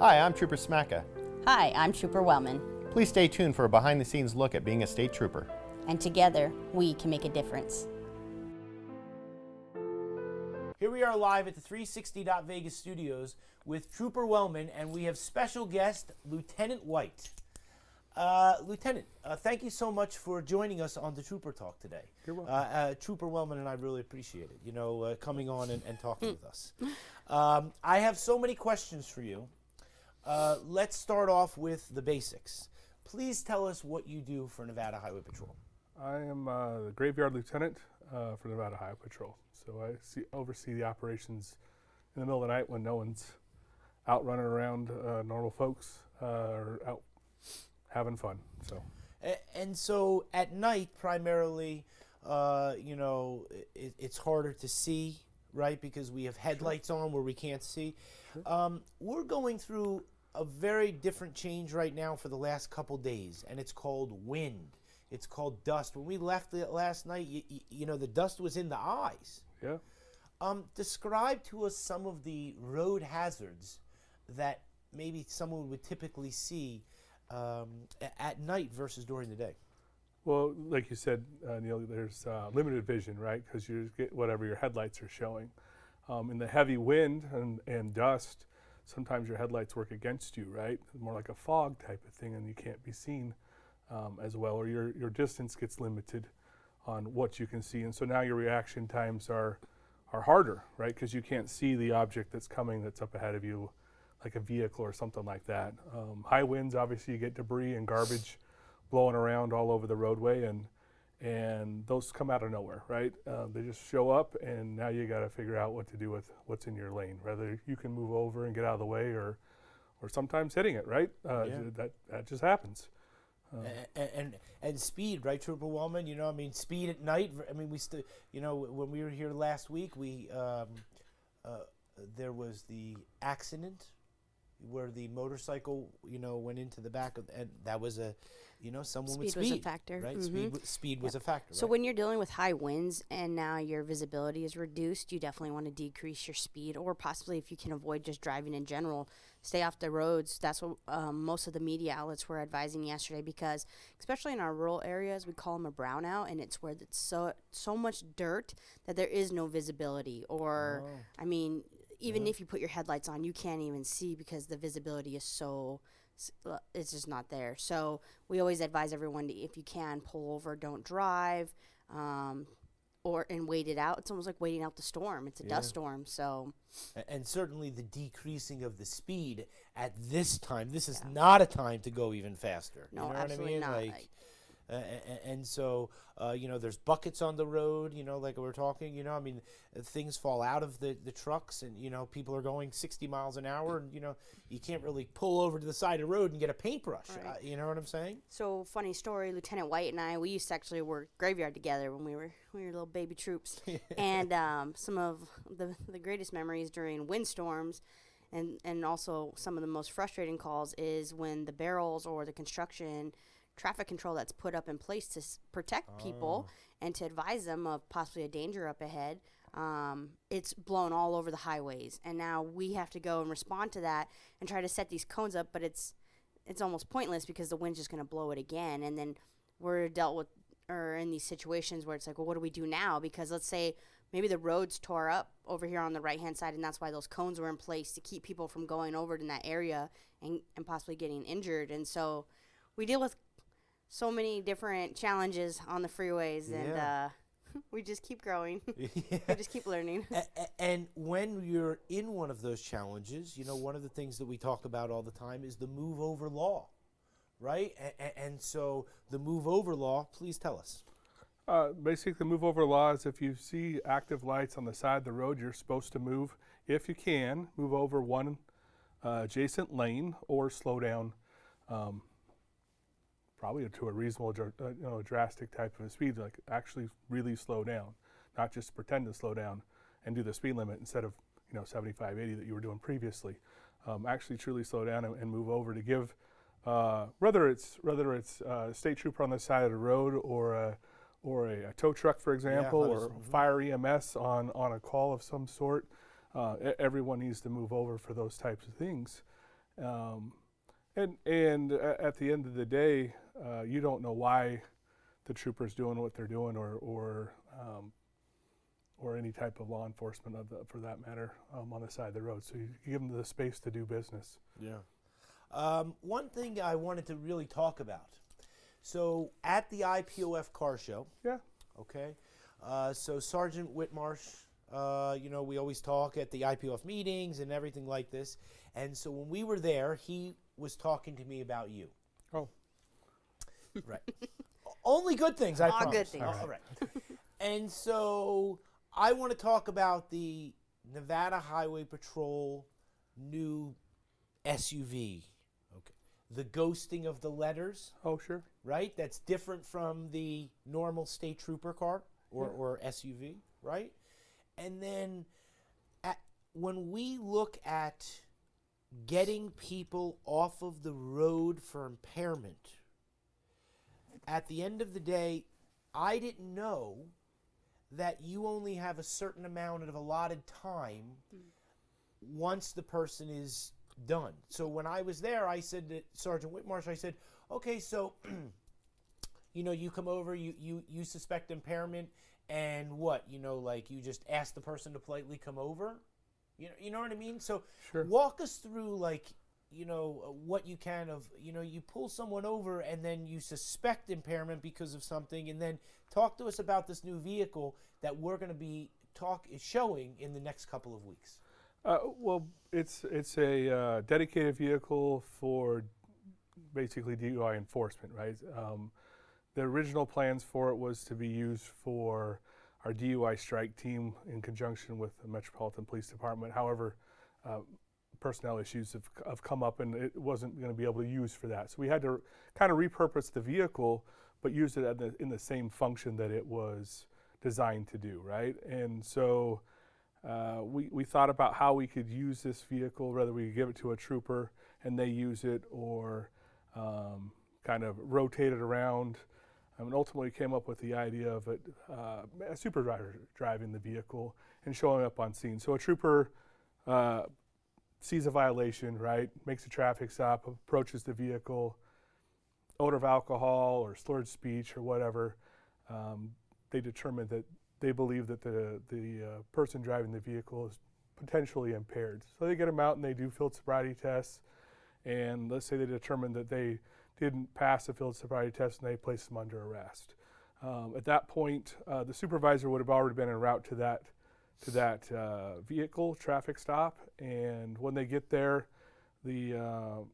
Hi, I'm Trooper Smacka. Hi, I'm Trooper Wellman, Please stay tuned for a behind-the-scenes look at being a state trooper. and together we can make a difference. Here we are live at the 360 Vegas studios with Trooper Wellman, and we have special guest Lieutenant White. Lieutenant, thank you so much for joining us on the Trooper Talk today. You're welcome. Trooper Wellman and I really appreciate it, coming on and talking with us. I have so many questions for you. Let's start off with the basics. Please tell us what you do for Nevada Highway Patrol. I am the graveyard lieutenant for Nevada Highway Patrol. So I oversee the operations in the middle of the night when no one's out running around. Normal folks are out having fun. And so at night, primarily, it's harder to see, right? Because we have headlights on where we can't see. Sure. We're going through a very different change right now for the last couple days, and it's called wind. It's called dust. When we left last night, the dust was in the eyes. Yeah. Describe to us some of the road hazards that maybe someone would typically see at night versus during the day. Well, like you said, Neil, there's limited vision, right? Because you get whatever your headlights are showing. In the heavy wind and dust, sometimes your headlights work against you, right? More like a fog type of thing, and you can't be seen as well, or your distance gets limited on what you can see. And so now your reaction times are harder, right? Because you can't see the object that's coming that's up ahead of you, like a vehicle or something like that. High winds, obviously you get debris and garbage blowing around all over the roadway, and those come out of nowhere, right? They just show up, and now you got to figure out what to do with what's in your lane. Whether you can move over and get out of the way, or sometimes hitting it, right? That just happens. And speed, right, Trooper Wellman? Speed at night. We when we were here last week, there was the accident where the motorcycle, went into the back of, and that was someone with speed. Speed was a factor. Right? Mm-hmm. Speed was a factor. So right? when you're dealing with high winds and now your visibility is reduced, you definitely want to decrease your speed, or possibly if you can avoid just driving in general, stay off the roads. That's what most of the media outlets were advising yesterday, because especially in our rural areas, we call them a brownout, and it's where it's so much dirt that there is no visibility. Or, even if you put your headlights on, you can't even see because the visibility is it's just not there. So we always advise everyone to, if you can, pull over, don't drive, and wait it out. It's almost like waiting out the storm. It's a dust storm. So, and certainly the decreasing of the speed at this time. This is not a time to go even faster. No, you know absolutely what I mean? not. And so, there's buckets on the road, like we're talking, things fall out of the trucks, and, people are going 60 miles an hour, and, you can't really pull over to the side of the road and get a paintbrush. Right. You know what I'm saying? So, funny story, Lieutenant White and I, we used to actually work graveyard together when we were little baby troops. And some of the greatest memories during windstorms, and also some of the most frustrating calls, is when the barrels or the construction traffic control that's put up in place to protect people and to advise them of possibly a danger up ahead, it's blown all over the highways, and now we have to go and respond to that and try to set these cones up, but it's almost pointless because the wind's just going to blow it again. And then we're dealt with, or in these situations where it's like, well, what do we do now? Because let's say maybe the roads tore up over here on the right hand side, and that's why those cones were in place to keep people from going over in that area and possibly getting injured. And so we deal with so many different challenges on the freeways, and we just keep growing. We just keep learning. And when you're in one of those challenges, one of the things that we talk about all the time is the move over law, right? And so the move over law, please tell us. Basically, the move over law is if you see active lights on the side of the road, you're supposed to move, if you can, move over one adjacent lane or slow down. Probably to a reasonable, drastic type of a speed, like actually really slow down, not just pretend to slow down and do the speed limit instead of 75, 80 that you were doing previously. Actually, truly slow down and move over to give, whether it's a state trooper on the side of the road or a tow truck, for example, or fire EMS on a call of some sort. Everyone needs to move over for those types of things. At the end of the day, you don't know why the trooper's doing what they're doing, or any type of law enforcement for that matter, on the side of the road. So you give them the space to do business. Yeah. One thing I wanted to really talk about. So at the IPOF car show. Yeah. Okay. So Sergeant Whitmarsh, we always talk at the IPOF meetings and everything like this. And so when we were there, he was talking to me about you. Oh. Right. Only good things, I All promise. good things. All right. And so I want to talk about the Nevada Highway Patrol new SUV. Okay. The ghosting of the letters. Oh, sure. Right? That's different from the normal state trooper car or SUV, right? And then when we look at getting people off of the road for impairment, at the end of the day, I didn't know that you only have a certain amount of allotted time once the person is done. So when I was there, I said to Sergeant Whitmarsh, I said, okay, so, you come over, you suspect impairment, and what, you just ask the person to politely come over? You know what I mean? So Sure. walk us through, what you can of, you pull someone over and then you suspect impairment because of something, and then talk to us about this new vehicle that we're going to be showing in the next couple of weeks. Well, it's a dedicated vehicle for basically DUI enforcement, right? The original plans for it was to be used for our DUI strike team in conjunction with the Metropolitan Police Department. However, personnel issues have come up, and it wasn't going to be able to use for that. So we had to kind of repurpose the vehicle, but use it in the same function that it was designed to do, right? And so we thought about how we could use this vehicle, whether we could give it to a trooper and they use it, or kind of rotate it around. And ultimately came up with the idea of a supervisor driving the vehicle and showing up on scene. So a trooper sees a violation, right, makes a traffic stop, approaches the vehicle, odor of alcohol or slurred speech or whatever. They determine that they believe that the person driving the vehicle is potentially impaired. So they get them out and they do field sobriety tests. And let's say they determine that they didn't pass the field sobriety test and they place them under arrest. At that point, the supervisor would have already been en route to that vehicle traffic stop. And when they get there, the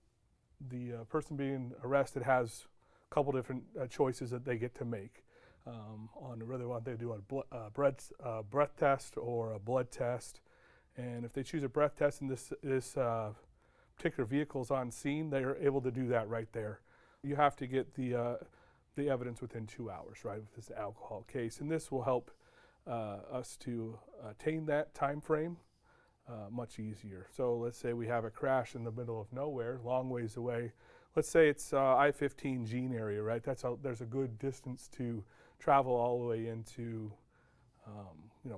person being arrested has a couple different choices that they get to make on whether they want to do a breath test or a blood test. And if they choose a breath test and this particular vehicle is on scene, they are able to do that right there. You have to get the evidence within 2 hours, right, with this alcohol case. And this will help us to attain that time frame much easier. So let's say we have a crash in the middle of nowhere, long ways away. Let's say it's I-15 Gene area, right? There's a good distance to travel all the way into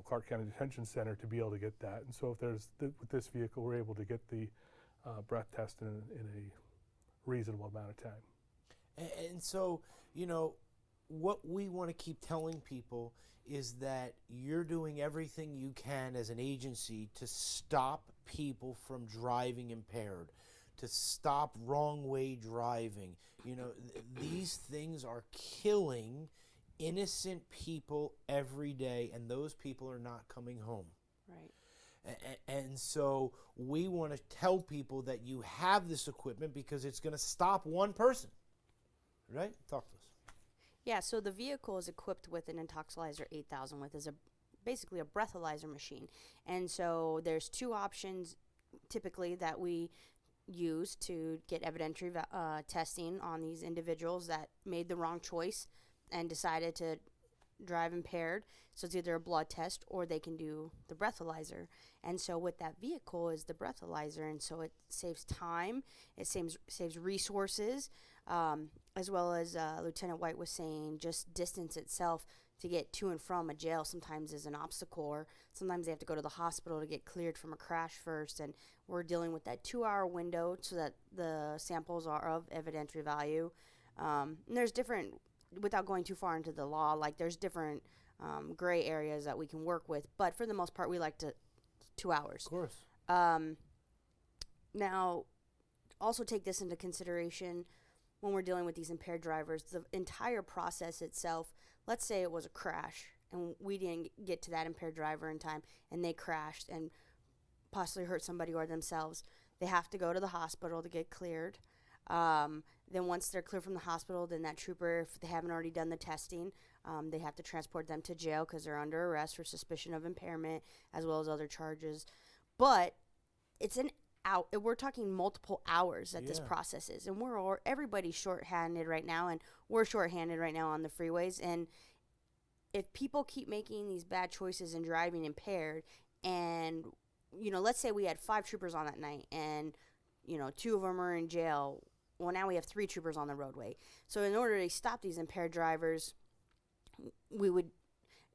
Clark County Detention Center to be able to get that. And so if with this vehicle, we're able to get the breath test in a reasonable amount of time. And so, what we want to keep telling people is that you're doing everything you can as an agency to stop people from driving impaired, to stop wrong way driving. These things are killing innocent people every day, and those people are not coming home. Right. And so we want to tell people that you have this equipment because it's going to stop one person. Right? Talk to us. Yeah, so the vehicle is equipped with an Intoxilizer 8000, which is basically a breathalyzer machine. And so there's two options typically that we use to get evidentiary testing on these individuals that made the wrong choice and decided to drive impaired. So it's either a blood test or they can do the breathalyzer. And so with that vehicle is the breathalyzer, and so it saves time, it saves resources, as well as Lieutenant White was saying, just distance itself to get to and from a jail sometimes is an obstacle, or sometimes they have to go to the hospital to get cleared from a crash first, and we're dealing with that 2-hour window so that the samples are of evidentiary value. And there's different, without going too far into the law, like there's different gray areas that we can work with, but for the most part we like to 2 hours. Of course. Now, also take this into consideration when we're dealing with these impaired drivers. The entire process itself, let's say it was a crash and we didn't get to that impaired driver in time and they crashed and possibly hurt somebody or themselves. They have to go to the hospital to get cleared. Then once they're cleared from the hospital, then that trooper, if they haven't already done the testing, they have to transport them to jail because they're under arrest for suspicion of impairment as well as other charges. But it's we're talking multiple hours that this process is, and everybody's shorthanded right now, and we're shorthanded right now on the freeways. And if people keep making these bad choices and driving impaired, and let's say we had 5 troopers on that night, and 2 of them are in jail. Well, now we have 3 troopers on the roadway. So in order to stop these impaired drivers,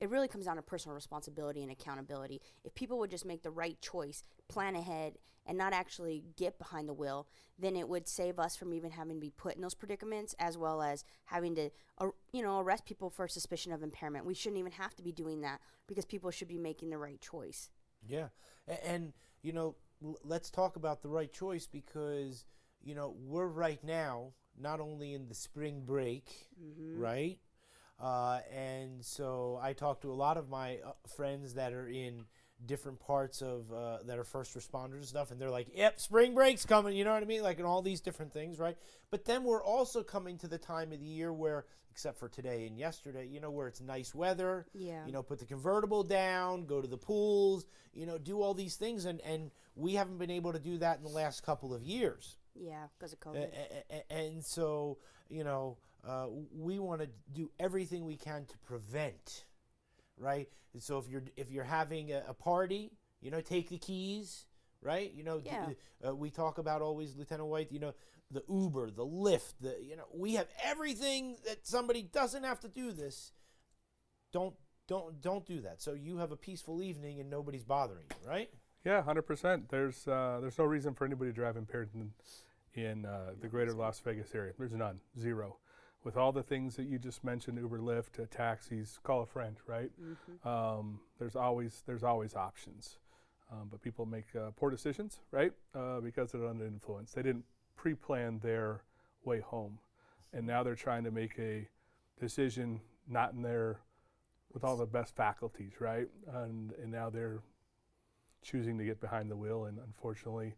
it really comes down to personal responsibility and accountability. If people would just make the right choice, plan ahead, and not actually get behind the wheel, then it would save us from even having to be put in those predicaments, as well as having to, arrest people for suspicion of impairment. We shouldn't even have to be doing that because people should be making the right choice. Yeah, and let's talk about the right choice because we're right now not only in the spring break, right? And so I talk to a lot of my friends that are in different parts of that are first responders and stuff, and they're like, yep, spring break's coming, you know what I mean? Like, and all these different things, right? But then we're also coming to the time of the year where, except for today and yesterday, where it's nice weather, put the convertible down, go to the pools, do all these things, and we haven't been able to do that in the last couple of years. Yeah, because of COVID. And so, we want to do everything we can to prevent, right? And so if you're having a party, take the keys, right? We talk about always, Lieutenant White, the Uber, the Lyft, we have everything that somebody doesn't have to do this. Don't do that. So you have a peaceful evening and nobody's bothering you, right? Yeah, 100%. There's no reason for anybody to drive impaired in the greater Las Vegas area. There's none, zero. With all the things that you just mentioned, Uber, Lyft, taxis, call a friend, right? There's always options, but people make poor decisions, right? Because they're under influence. They didn't pre-plan their way home, and now they're trying to make a decision not in with all the best faculties, right? And now they're choosing to get behind the wheel, and unfortunately,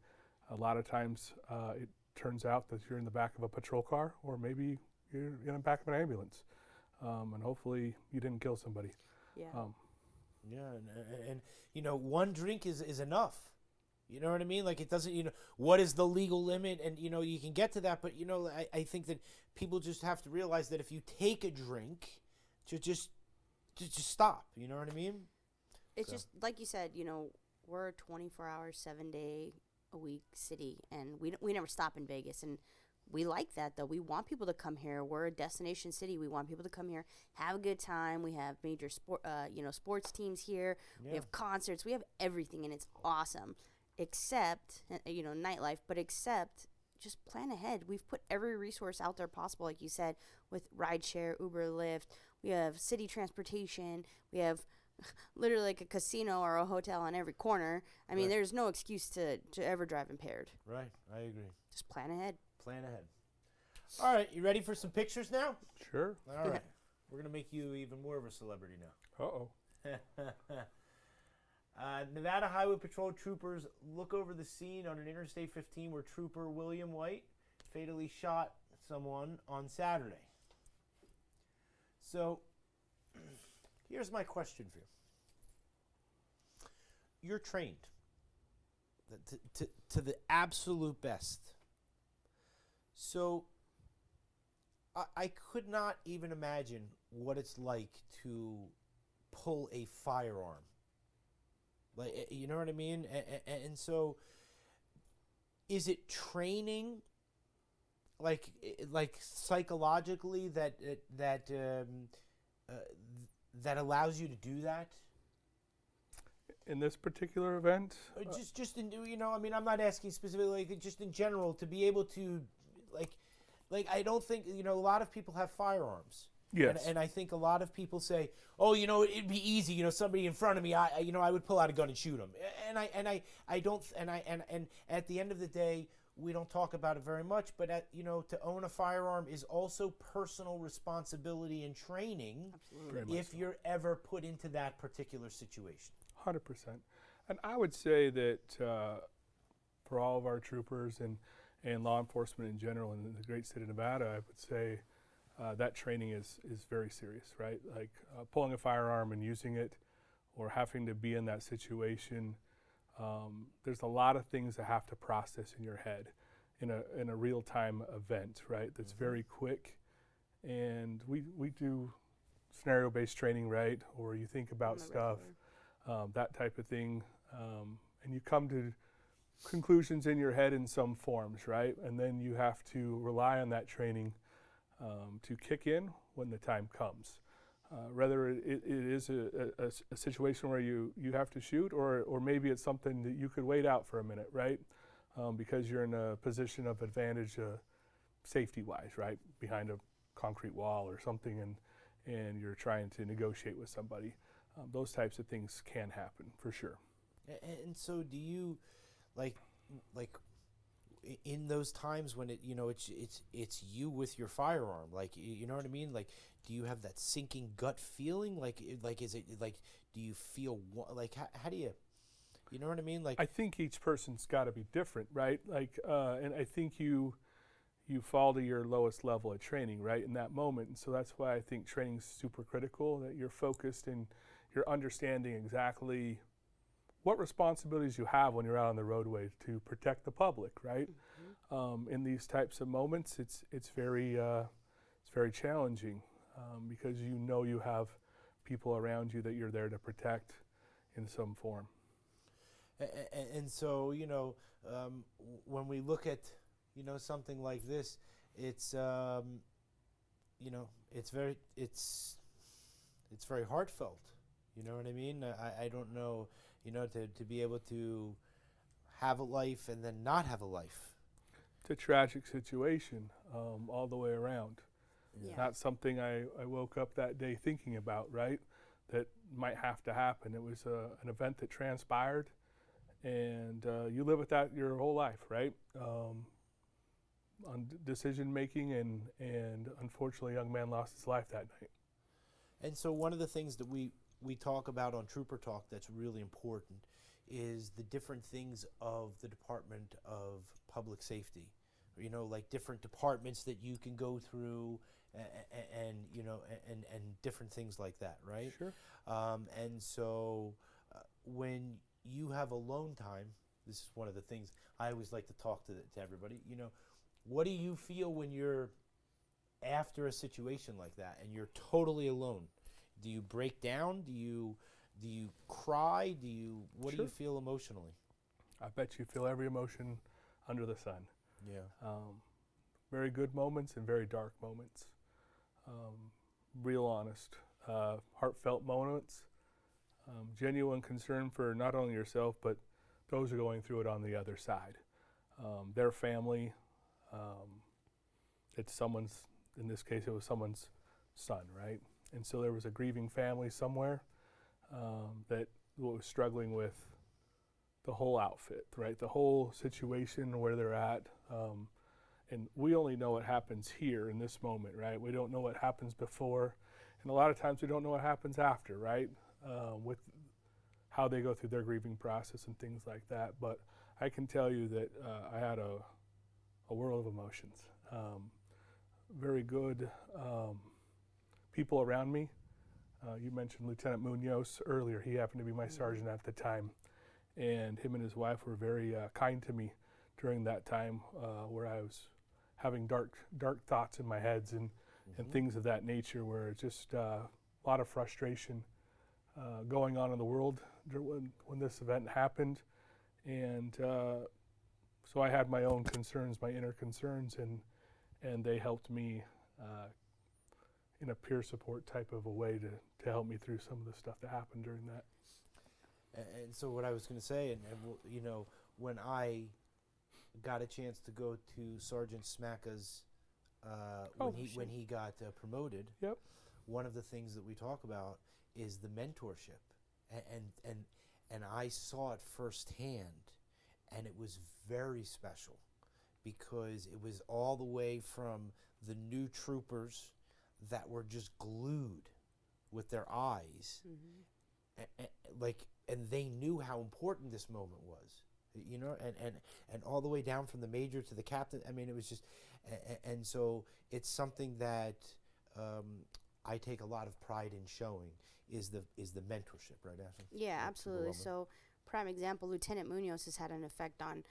a lot of times it turns out that you're in the back of a patrol car, or maybe you're in the back of an ambulance, and hopefully you didn't kill somebody. Yeah. And one drink is enough. You know what I mean? Like, it doesn't, what is the legal limit? And, you can get to that, but, I think that people just have to realize that if you take a drink, to just stop. You know what I mean? It's just, like you said, we're a 24-hour, 7-day-a-week city, and we never stop in Vegas, and we like that, though. We want people to come here. We're a destination city. We want people to come here, have a good time. We have major sports teams here. Yeah. We have concerts. We have everything, and it's awesome. Except, nightlife, but except just plan ahead. We've put every resource out there possible, like you said, with rideshare, Uber, Lyft. We have city transportation. We have literally like a casino or a hotel on every corner. I mean, there's no excuse to ever drive impaired. Right, I agree. Just plan ahead. Plan ahead. All right, you ready for some pictures now? Sure. All right. We're going to make you even more of a celebrity now. Uh-oh. Nevada Highway Patrol troopers look over the scene on an Interstate 15 where Trooper William White fatally shot someone on Saturday. So, here's my question for you. You're trained to the absolute best. So, I could not even imagine what it's like to pull a firearm. Like, you know what I mean? And so, is it training, like psychologically, that allows you to do that? In this particular event, Just in, I mean, I'm not asking specifically, like, just in general, to be able to, like I don't think, a lot of people have firearms. yes. And I think a lot of people say, oh, it'd be easy, somebody in front of me, I would pull out a gun and shoot him. I don't, and at the end of the day, we don't talk about it very much, but to own a firearm is also personal responsibility and training. Absolutely. Very much if you're ever put into that particular situation. 100%. And I would say that for all of our troopers and law enforcement in general in the great state of Nevada, I would say that training is very serious, right? Like pulling a firearm and using it, or having to be in that situation. There's a lot of things that have to process in your head in a real-time event, right? That's very quick. And we do scenario-based training, right? Or you think about stuff, that type of thing, and you come to conclusions in your head in some forms, right? And then you have to rely on that training to kick in when the time comes. Whether it is a situation where you have to shoot, or maybe it's something that you could wait out for a minute, right? Because you're in a position of advantage safety-wise, right? Behind a concrete wall or something, and you're trying to negotiate with somebody. Those types of things can happen, for sure. And so do you, like in those times when it's you with your firearm, like, you know what I mean? Like, do you have that sinking gut feeling? Like is it like, do you feel like, how do you know what I mean? Like, I think each person's got to be different, right? Like, and I think you fall to your lowest level of training, right, in that moment. And so that's why I think training's super critical, that you're focused and you're understanding exactly what responsibilities you have when you're out on the roadway to protect the public, right? In these types of moments, it's very challenging because you have people around you that you're there to protect in some form. And so when we look at something like this, it's it's very heartfelt. You know what I mean? I don't know, to be able to have a life and then not have a life. It's a tragic situation all the way around. Yeah. Not something I woke up that day thinking about, right? That might have to happen. It was an event that transpired, and you live with that your whole life, right? On decision making, and unfortunately, a young man lost his life that night. And so one of the things that we talk about on Trooper Talk that's really important is the different things of the Department of Public Safety. Like different departments that you can go through, and different things like that, right? Sure. And so when you have alone time, this is one of the things I always like to talk to everybody. What do you feel when you're after a situation like that and you're totally alone? Do you break down? Do you cry? What do you feel emotionally? I bet you feel every emotion under the sun. Yeah. Very good moments and very dark moments. Real honest, heartfelt moments. Genuine concern for not only yourself, but those who are going through it on the other side. Their family. It's someone's, in this case, it was someone's son, right? And so there was a grieving family somewhere that was struggling with the whole outfit, right? The whole situation, where they're at. And we only know what happens here in this moment, right? We don't know what happens before. And a lot of times we don't know what happens after, right? With how they go through their grieving process and things like that. But I can tell you that I had a world of emotions. Very good people around me. You mentioned Lieutenant Munoz earlier. He happened to be my sergeant at the time. And him and his wife were very kind to me during that time where I was having dark thoughts in my heads and things of that nature, where it's just a lot of frustration going on in the world when this event happened. And so I had my own concerns, my inner concerns, and they helped me in a peer support type of a way to help me through some of the stuff that happened during that. And so what I was going to say, you know, when I got a chance to go to Sergeant Smacka's when he got promoted, Yep. one of the things that we talk about is the mentorship, and I saw it firsthand, and it was very special because it was all the way from the new troopers that were just glued with their eyes, and they knew how important this moment was, you know, and all the way down from the major to the captain. I mean, it was just, and so it's something that I take a lot of pride in showing is the mentorship, right, Ashley? Yeah, absolutely. So, prime example, Lieutenant Munoz has had an effect on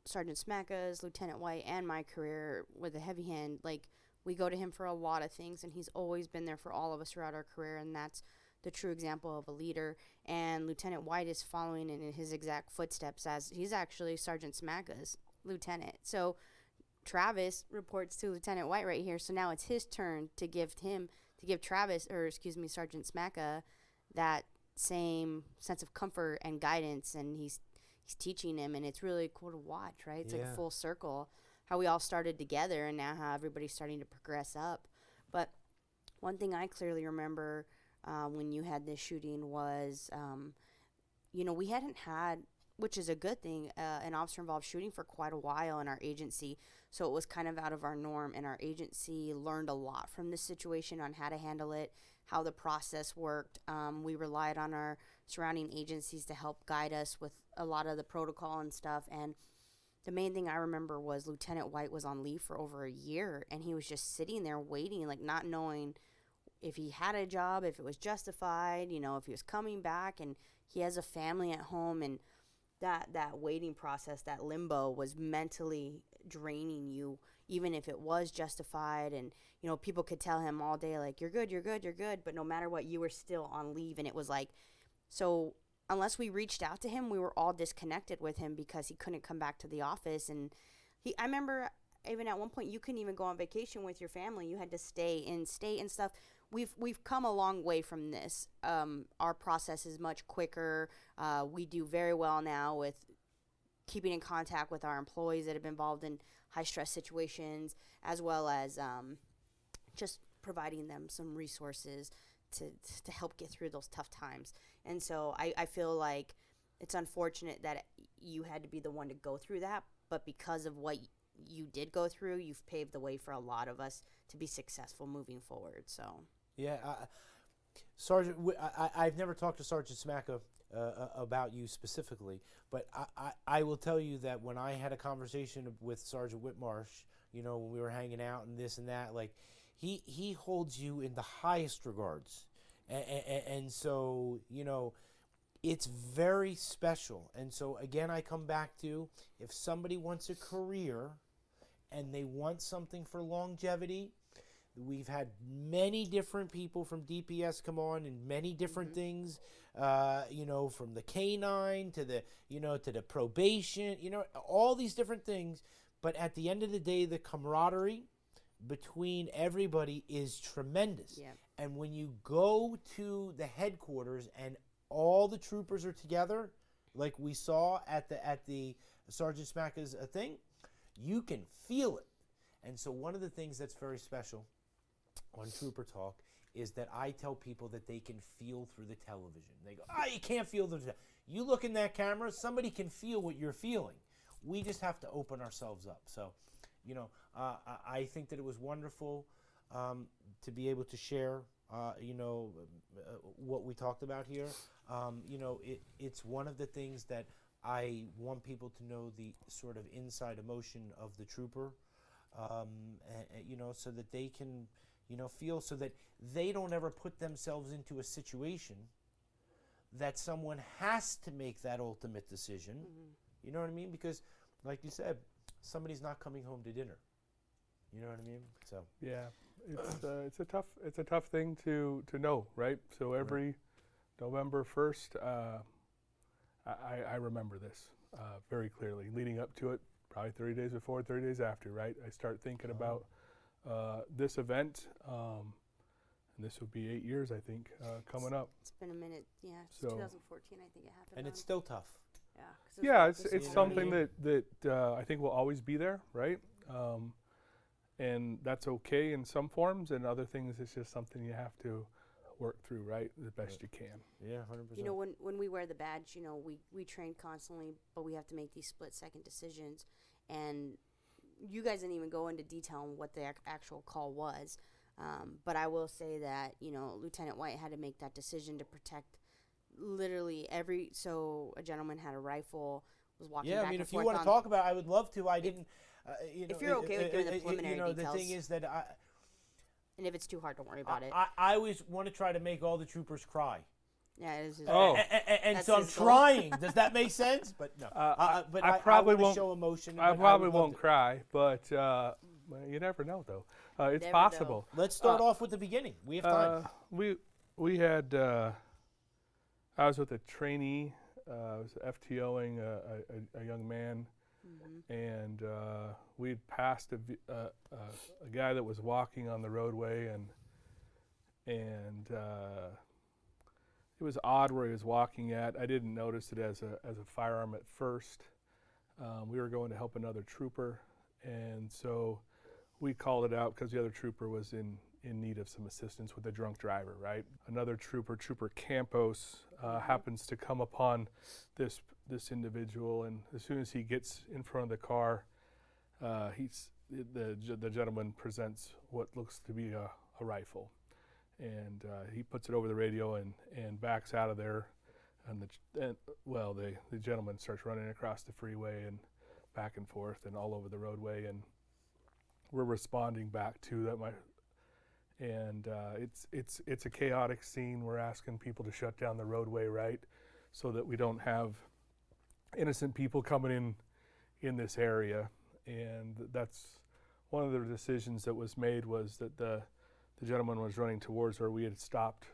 Sergeant Smacka's, Lieutenant White, and my career with a heavy hand. Like, we go to him for a lot of things, and he's always been there for all of us throughout our career, and that's the true example of a leader. And Lieutenant White is following in his exact footsteps, as he's actually Sergeant Smacka's lieutenant. So Travis reports to Lieutenant White right here. So now it's his turn to give Sergeant Smacka that same sense of comfort and guidance, and he's teaching him, and it's really cool to watch, right? It's like full circle, how we all started together and now how everybody's starting to progress up. But one thing I clearly remember when you had this shooting was, you know, we hadn't had, which is a good thing, an officer-involved shooting for quite a while in our agency. So it was kind of out of our norm, and our agency learned a lot from this situation on how to handle it, how the process worked. We relied on our surrounding agencies to help guide us with a lot of the protocol and stuff. And the main thing I remember was Lieutenant White was on leave for over a year, and he was just sitting there waiting, like not knowing if he had a job, if it was justified, you know, if he was coming back, and he has a family at home, and that waiting process, that limbo, was mentally draining you, even if it was justified. And, you know, people could tell him all day, like, you're good, but no matter what, you were still on leave. And it was like, so unless we reached out to him, we were all disconnected with him because he couldn't come back to the office. And I remember even at one point, you couldn't even go on vacation with your family. You had to stay in state and stuff. We've come a long way from this. Our process is much quicker. We do very well now with keeping in contact with our employees that have been involved in high stress situations, as well as just providing them some resources to help get through those tough times. And so I feel like it's unfortunate that you had to be the one to go through that, but because of what you did go through, you've paved the way for a lot of us to be successful moving forward. So yeah, Sergeant, I've never talked to Sergeant Smacka about you specifically, but I will tell you that when I had a conversation with Sergeant Whitmarsh, you know, when we were hanging out and this and that, like he holds you in the highest regards, and so, you know, it's very special. And so again, I come back to, if somebody wants a career and they want something for longevity, we've had many different people from DPS come on and many different things, you know, from the K-9 to the, you know, to the probation, you know, all these different things. But at the end of the day, the camaraderie between everybody is tremendous. yeah. And when you go to the headquarters and all the troopers are together, like we saw at the Sergeant Smacka's thing, you can feel it. And so one of the things that's very special on Trooper Talk is that I tell people that they can feel through the television. They go, you can't feel the. You look in that camera, somebody can feel what you're feeling. We just have to open ourselves up. So, you know, I think that it was wonderful to be able to share, you know, what we talked about here. You know, it's one of the things that I want people to know, the sort of inside emotion of the trooper, you know, so that they can, you know, feel, so that they don't ever put themselves into a situation that someone has to make that ultimate decision. You know what I mean? Because, like you said, somebody's not coming home to dinner. You know what I mean? So yeah, it's a tough thing to know, right? So every November 1st, I remember this very clearly. Leading up to it, probably 30 days before, 30 days after, right? I start thinking about this event. and this would be 8 years, I think, coming up. It's been a minute. Yeah, it's So- 2014, I think it happened. And on. it's still tough. Yeah. 'Cause it was Yeah, like it's this it's is something already- that I think will always be there, right? And that's okay in some forms, and other things it's just something you have to work through, right, the best you can. Yeah, 100%. You know, when we wear the badge, you know, we train constantly, but we have to make these split-second decisions. And you guys didn't even go into detail on what the actual call was. But I will say that, you know, Lieutenant White had to make that decision to protect literally so a gentleman had a rifle, was walking Yeah, back I mean, and if you forth want to on- talk about it, I would love to. I didn't. if you're okay with doing the preliminary you know, details. the thing is that And if it's too hard, don't worry about it. I always want to try to make all the troopers cry. Yeah, it is. Oh. And That's so I'm his goal. trying. Does that make sense? But no. But I probably wanna won't- show emotion. I but probably would love won't to. cry, but well, you never know, though. It's Never possible. Let's start off with the beginning. We have time. We had I was with a trainee. I was FTOing a young man, and we'd passed a guy that was walking on the roadway, and it was odd where he was walking at. I didn't notice it as a firearm at first. We were going to help another trooper, and so we called it out because the other trooper was in need of some assistance with a drunk driver, right? Another trooper, Trooper Campos, happens to come upon this individual, and as soon as he gets in front of the car, the gentleman presents what looks to be a rifle, and he puts it over the radio and backs out of there, and the gentleman starts running across the freeway and back and forth and all over the roadway, and we're responding back to that. It's a chaotic scene. We're asking people to shut down the roadway, right, so that we don't have innocent people coming in this area. And that's one of the decisions that was made, was that the gentleman was running towards where we had stopped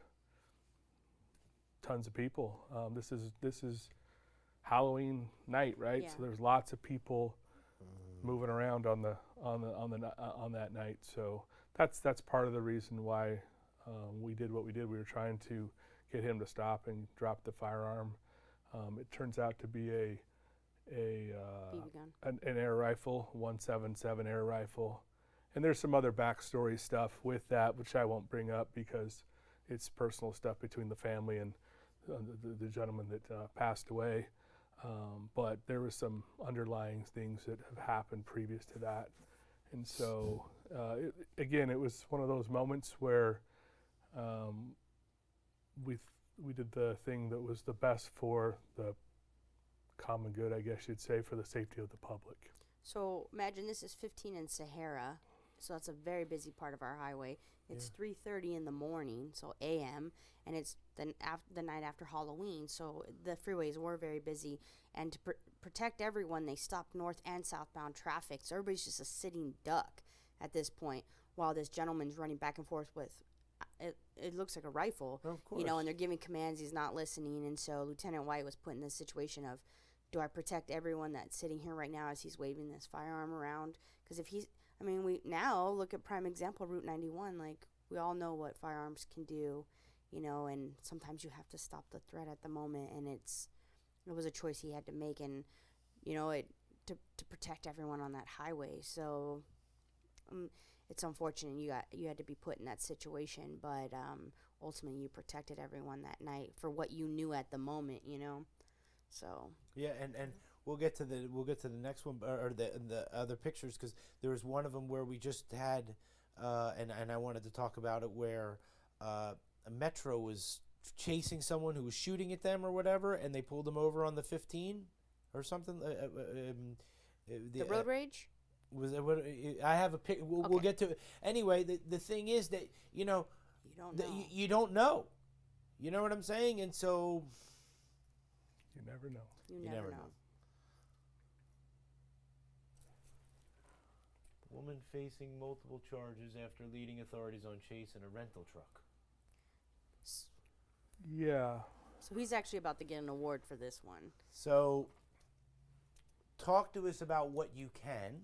tons of people. This is Halloween night, right? Yeah. So there's lots of people moving around on that night. So that's part of the reason why we did what we did. We were trying to get him to stop and drop the firearm. It turns out to be BB gun. an air rifle, 177 air rifle, and there's some other backstory stuff with that, which I won't bring up because it's personal stuff between the family and the gentleman that passed away. But there was some underlying things that have happened previous to that. And so, it was one of those moments where we did the thing that was the best for the common good, I guess you'd say, for the safety of the public. So imagine this is 15 in Sahara, so that's a very busy part of our highway. It's 3:30 in the morning, so a.m., and it's the night after Halloween, so the freeways were very busy. And to protect everyone, they stopped north and southbound traffic, so everybody's just a sitting duck at this point while this gentleman's running back and forth with, it looks like a rifle, Of course. you know, and they're giving commands, he's not listening. And so Lieutenant White was put in this situation of, do I protect everyone that's sitting here right now as he's waving this firearm around? Because if he's, I mean, we now look at prime example, Route 91, like, we all know what firearms can do, you know, and sometimes you have to stop the threat at the moment, and it was a choice he had to make, and, you know, to protect everyone on that highway. So it's unfortunate you had to be put in that situation, but ultimately you protected everyone that night for what you knew at the moment, you know. So Yeah, and we'll get to the next one, or the other pictures, because there was one of them where we just had, and I wanted to talk about it, where a Metro was chasing someone who was shooting at them or whatever, and they pulled him over on the 15 or something. the road rage. Was that what I have a pic? We'll Okay. get to it. Anyway, the thing is that You don't know. you don't know. You know what I'm saying? And so You never know. You you never never know. know. Woman facing multiple charges after leading authorities on chase in a rental truck. Yeah. So he's actually about to get an award for this one. So talk to us about what you can.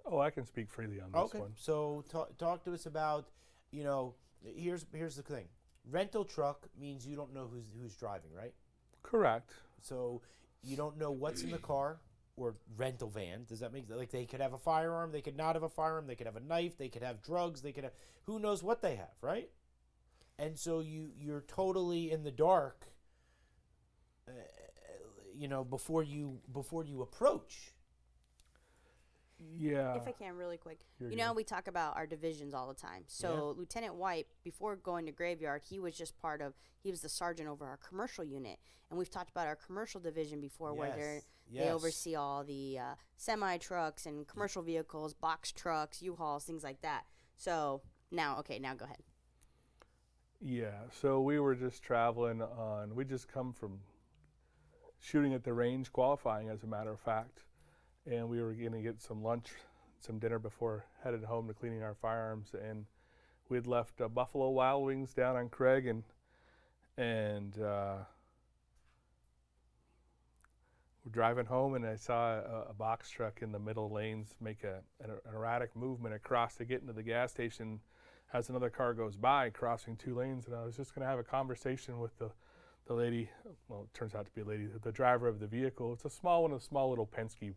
Oh, I can speak freely on this one. So talk to us about, you know, Here's the thing. Rental truck means you don't know who's driving, right? Correct. So you don't know what's in the car. Or rental van. Does that make like they could have a firearm, they could not have a firearm, they could have a knife, they could have drugs, they could have who knows what they have, right? And so you're totally in the dark, before you approach. Yeah. If I can, really quick. You're You know, good. we talk about our divisions all the time. So Lieutenant White, before going to Graveyard, he was just he was the sergeant over our commercial unit. And we've talked about our commercial division before where they oversee all the semi-trucks and commercial vehicles, box trucks, U-Hauls, things like that. So now go ahead. Yeah, so we were just traveling we just come from shooting at the range, qualifying as a matter of fact. And we were going to get some lunch, some dinner before headed home to cleaning our firearms. And we'd left Buffalo Wild Wings down on Craig, and we're driving home, and I saw a box truck in the middle lanes make an erratic movement across to get into the gas station as another car goes by, crossing 2 lanes. And I was just going to have a conversation with the lady, well, it turns out to be a lady, the driver of the vehicle. It's a small little Penske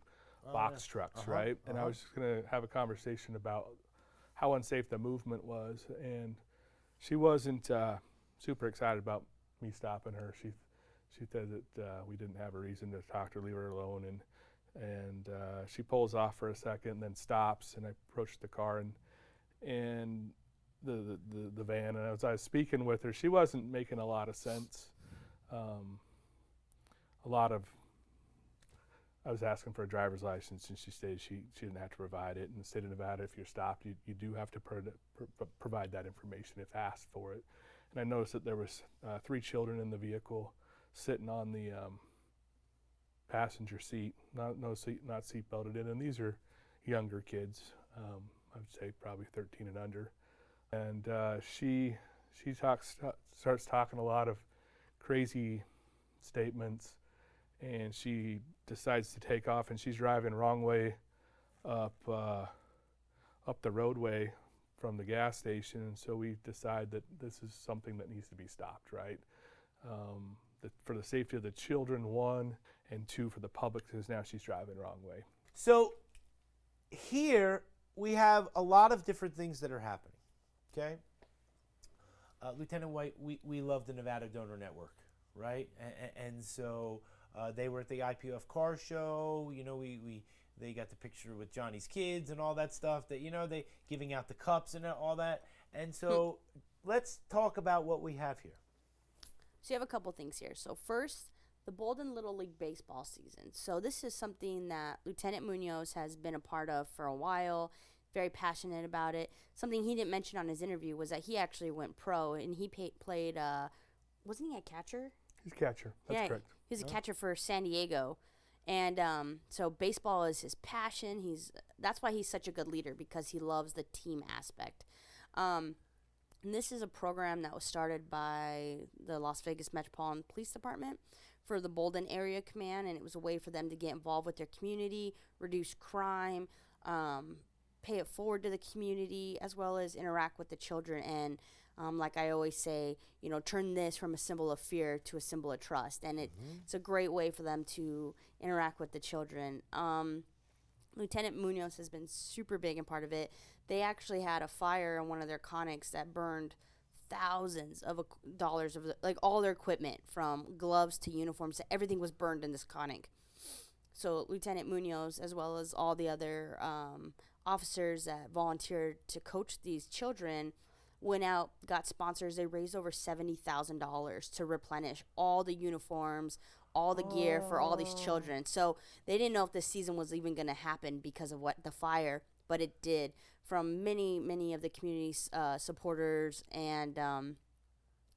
box trucks, right? And I was just going to have a conversation about how unsafe the movement was. And she wasn't super excited about me stopping her. She said that we didn't have a reason to talk to her, leave her alone. And she pulls off for a second and then stops. And I approached the car and the van. And as I was speaking with her, she wasn't making a lot of sense. I was asking for a driver's license, and she stated she didn't have to provide it. In the state of Nevada, if you're stopped, you do have to provide that information if asked for it. And I noticed that there was 3 children in the vehicle sitting on the passenger seat, not seat belted in, and these are younger kids. I would say probably 13 and under. And she starts talking a lot of crazy statements, and she decides to take off, and she's driving wrong way up the roadway from the gas station. And so we decide that this is something that needs to be stopped, right? For the safety of the children, 1, and 2 for the public, because now she's driving the wrong way. So here we have a lot of different things that are happening, okay? Lieutenant White, we love the Nevada Donor Network, right? And so they were at the IPOF car show. You know, they got the picture with Johnny's kids and all that stuff. That they giving out the cups and all that. And so let's talk about what we have here. So you have a couple things here. So first, the Bolden Little League baseball season. So this is something that Lieutenant Munoz has been a part of for a while. Very passionate about it. Something he didn't mention on his interview was that he actually went pro, and he played. Wasn't he a catcher? He's a catcher. That's correct. He was a catcher for San Diego. And so baseball is his passion. That's why he's such a good leader, because he loves the team aspect. And this is a program that was started by the Las Vegas Metropolitan Police Department for the Bolden Area Command, and it was a way for them to get involved with their community, reduce crime, pay it forward to the community, as well as interact with the children. And like I always say, turn this from a symbol of fear to a symbol of trust. And it's a great way for them to interact with the children. Lieutenant Munoz has been super big and part of it. They actually had a fire in one of their conics that burned thousands of dollars of all their equipment, from gloves to uniforms. Everything was burned in this conic. So Lieutenant Munoz, as well as all the other officers that volunteered to coach these children, went out, got sponsors. They raised over $70,000 to replenish all the uniforms, all the gear for all these children. So they didn't know if this season was even going to happen because of the fire, but it did. From many of the community supporters, and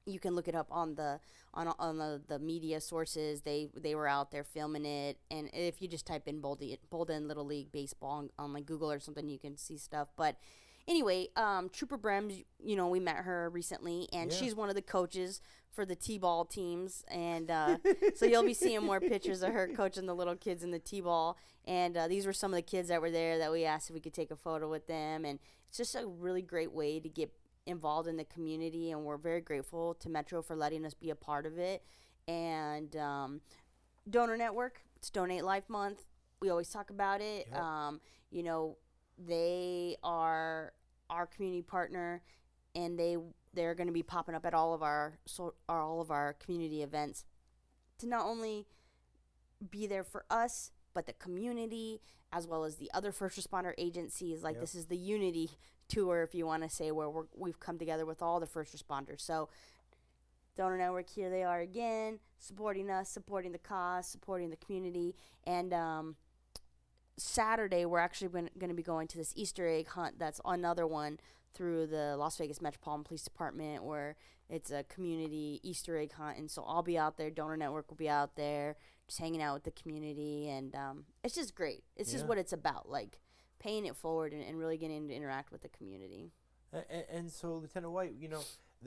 you can look it up on the media sources. They were out there filming it, and if you just type in Bolden Little League baseball on like Google or something, you can see stuff. But anyway, Trooper Brems, we met her recently, and she's one of the coaches for the T-ball teams, and so you'll be seeing more pictures of her coaching the little kids in the T-ball. And these were some of the kids that were there that we asked if we could take a photo with them, and it's just a really great way to get involved in the community, and we're very grateful to Metro for letting us be a part of it. And Donor Network, it's Donate Life Month. We always talk about it. Yep. You know, they are our community partner, and they're going to be popping up at all of our community events to not only be there for us, but the community, as well as the other first responder agencies. Like, Yep. this is the unity tour, if you want to say, where we've come together with all the first responders. So Donor Network, here they are again, supporting us, supporting the cause, supporting the community. And Saturday, we're actually going to be going to this Easter egg hunt. That's another one through the Las Vegas Metropolitan Police Department, where it's a community Easter egg hunt. And so I'll be out there. Donor Network will be out there, just hanging out with the community. And it's just great. It's just what it's about, like paying it forward and really getting to interact with the community. And so, Lieutenant White, you know,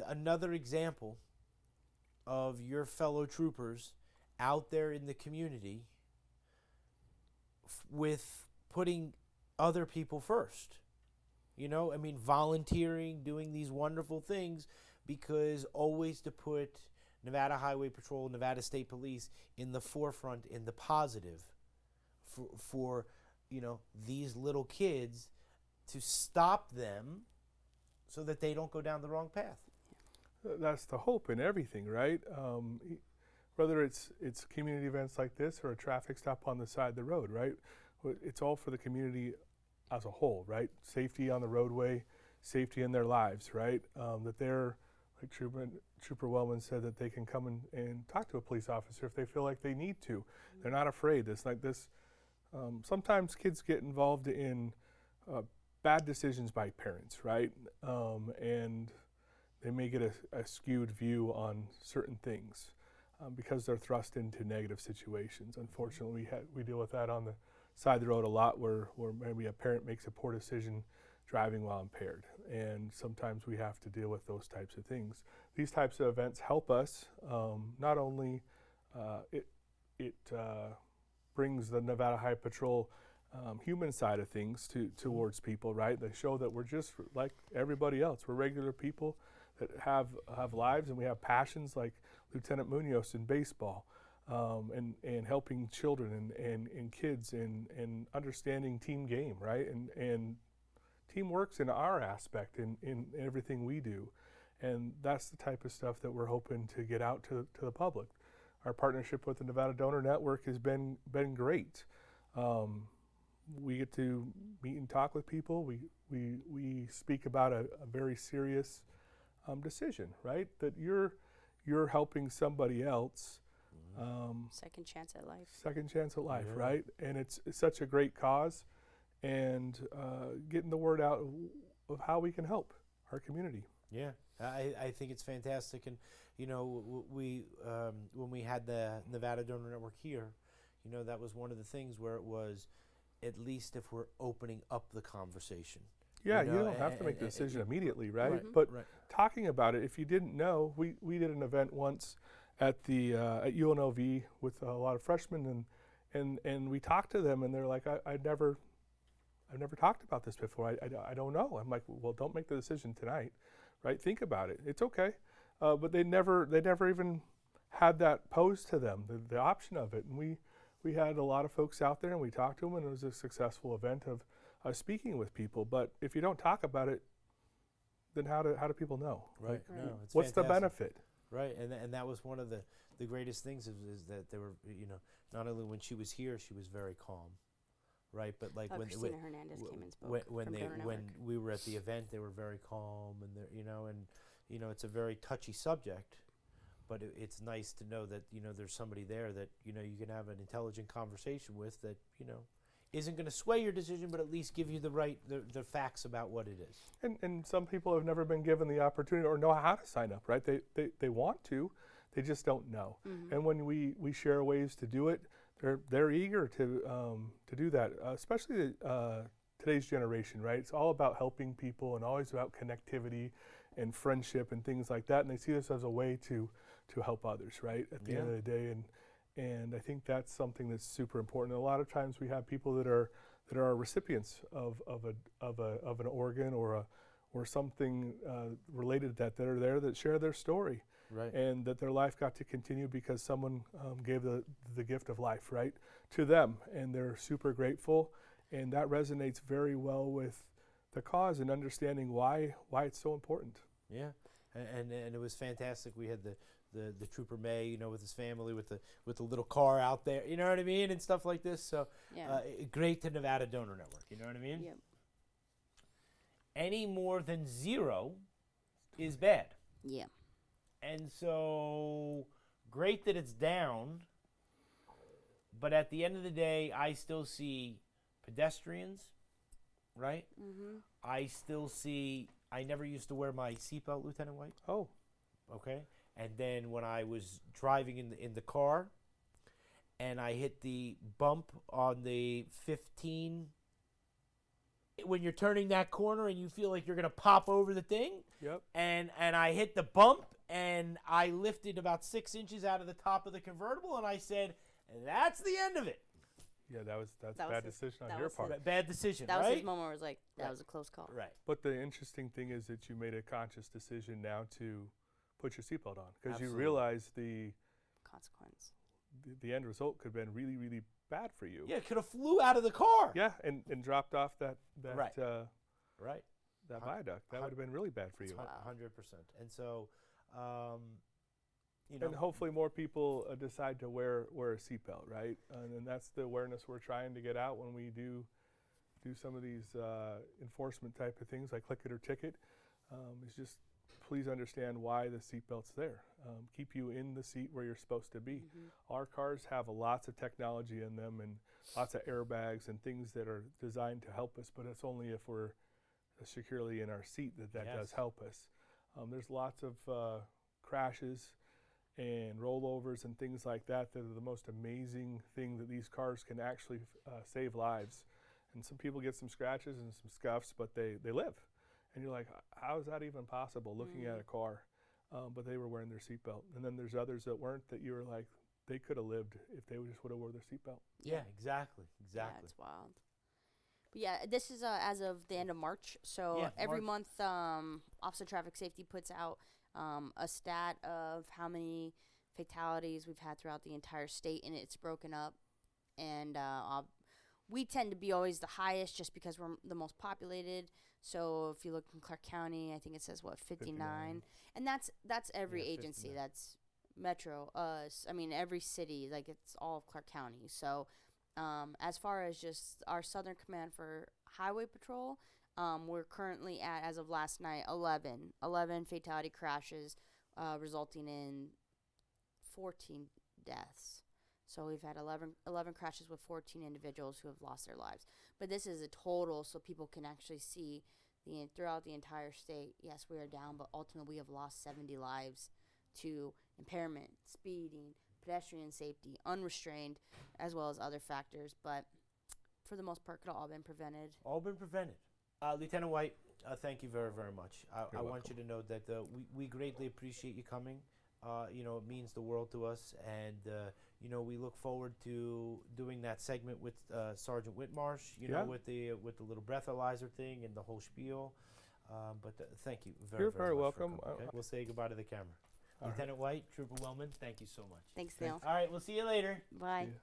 another example of your fellow troopers out there in the community with putting other people first. You know, I mean, volunteering, doing these wonderful things, because always to put Nevada Highway Patrol, Nevada State Police in the forefront, in the positive for you know, these little kids, to stop them so that they don't go down the wrong path. That's the hope in everything, right? Whether it's community events like this or a traffic stop on the side of the road, right? It's all for the community as a whole, right? Safety on the roadway, safety in their lives, right? That they're, like Trooper Wellman said, that they can come and talk to a police officer if they feel like they need to. They're not afraid. It's like this. Sometimes kids get involved in bad decisions by parents, right? And they may get a skewed view on certain things because they're thrust into negative situations. Unfortunately, we deal with that on the side of the road a lot, where maybe a parent makes a poor decision driving while impaired. And sometimes we have to deal with those types of things. These types of events help us. Not only it brings the Nevada Highway Patrol human side of things towards people, right? They show that we're just like everybody else. We're regular people that have lives, and we have passions, like Lieutenant Munoz in baseball, and helping children and kids and understanding team game, right? And teamwork's in our aspect in everything we do. And that's the type of stuff that we're hoping to get out to the public. Our partnership with the Nevada Donor Network has been great. We get to meet and talk with people. We speak about a very serious decision, right? That you're helping somebody else. Second chance at life. Second chance at life, Yeah. right? And it's such a great cause, and getting the word out of how we can help our community. Yeah, I think it's fantastic. And, you know, we when we had the Nevada Donor Network here, you know, that was one of the things where it was, at least if we're opening up the conversation. Yeah, You you know, don't have to make the decision immediately, right? Right. But Right. talking about it, if you didn't know, we did an event once at the at UNLV with a lot of freshmen, and we talked to them, and they're like, I've never talked about this before. I don't know. I'm like, well, don't make the decision tonight, right? Think about it. It's okay. But they never even had that posed to them, the option of it. And we had a lot of folks out there, and we talked to them, and it was a successful event of speaking with people. But if you don't talk about it, then how do people know? Right. Right. No, it's What's the fantastic. benefit? Right, and that was one of the greatest things is that they were, you know, not only when she was here, she was very calm, right? But like Christina Hernandez came and spoke when from they Donor when Network. we were at the event, they were very calm, and they're, you know, it's a very touchy subject, but it's nice to know that, you know, there's somebody there that, you know, you can have an intelligent conversation with, that, you know, isn't going to sway your decision, but at least give you the facts about what it is. And some people have never been given the opportunity or know how to sign up, right? They want to, they just don't know. And when we share ways to do it, they're eager to do that, especially today's generation, right? It's all about helping people and always about connectivity and friendship and things like that. And they see this as a way to help others, right? At the end of the day, and I think that's something that's super important. A lot of times we have people that are recipients of an organ or or something related that are there that share their story. Right. And that their life got to continue because someone gave the gift of life, right, to them. And they're super grateful. And that resonates very well with the cause and understanding why it's so important. Yeah, and it was fantastic. We had the Trooper May, you know, with his family, with the little car out there, you know what I mean, and stuff like this. So Yeah. great to Nevada Donor Network, you know what I mean. Yep. Any more than 0 is bad, Yeah. and so great that it's down. But at the end of the day, I still see pedestrians, right? Mm-hmm. I still see. I never used to wear my seatbelt, Lieutenant White. Oh, Okay, and then when I was driving in the car, and I hit the bump on the 15, when you're turning that corner and you feel like you're gonna pop over the thing, yep. and I hit the bump and I lifted about 6 inches out of the top of the convertible, and I said, "That's the end of it." Yeah, that's That bad was his- decision on that your was part. Bad decision, That right? was his moment where it was like, that Right. was a close call. Right. But the interesting thing is that you made a conscious decision now to put your seatbelt on because you Absolutely. realize the Consequence. the end result could have been really, really bad for you. Yeah, could have flew out of the car. Yeah, and dropped off that Right. Right. that viaduct. That would have been really bad for you. 100%. And so, you know, And hopefully more people decide to wear a seatbelt, right? And that's the awareness we're trying to get out when we do some of these enforcement type of things like click it or ticket. Is just please understand why the seatbelt's there. Keep you in the seat where you're supposed to be. Mm-hmm. Our cars have lots of technology in them and lots of airbags and things that are designed to help us, but it's only if we're securely in our seat that Yes. does help us. There's lots of crashes and rollovers and things like that are the most amazing thing that these cars can actually save lives. And some people get some scratches and some scuffs, but they live. And you're like, how is that even possible looking at a car? But they were wearing their seatbelt. And then there's others that weren't that you were like, they could have lived if they just would have wore their seatbelt. yeah, exactly. Yeah, it's wild. But yeah, this is as of the end of March. So Yeah, every March. month, Office of Traffic Safety puts out a stat of how many fatalities we've had throughout the entire state, and it's broken up. And we tend to be always the highest just because we're the most populated. So if you look in Clark County, I think it says 59, and that's every Yeah, agency. 59. That's Metro, us. I mean, every city. Like it's all of Clark County. So as far as just our Southern Command for Highway Patrol, we're currently at, as of last night, 11 fatality crashes, resulting in 14 deaths. So we've had 11 crashes with 14 individuals who have lost their lives. But this is a total, so people can actually see throughout the entire state. Yes, we are down, but ultimately we have lost 70 lives to impairment, speeding, pedestrian safety, unrestrained, as well as other factors. But for the most part, it all been prevented. All been prevented. Lieutenant White, thank you very, very much. I want welcome. you to know that we greatly appreciate you coming. You know, it means the world to us, and you know, we look forward to doing that segment with Sergeant Whitmarsh. You know, with the little breathalyzer thing and the whole spiel. But thank you very, You're very very much for welcome. coming, okay? We'll say goodbye to the camera. All right. Lieutenant White, Trooper Wellman, thank you so much. Thanks, Neil. All right, we'll see you later. Bye. Yeah.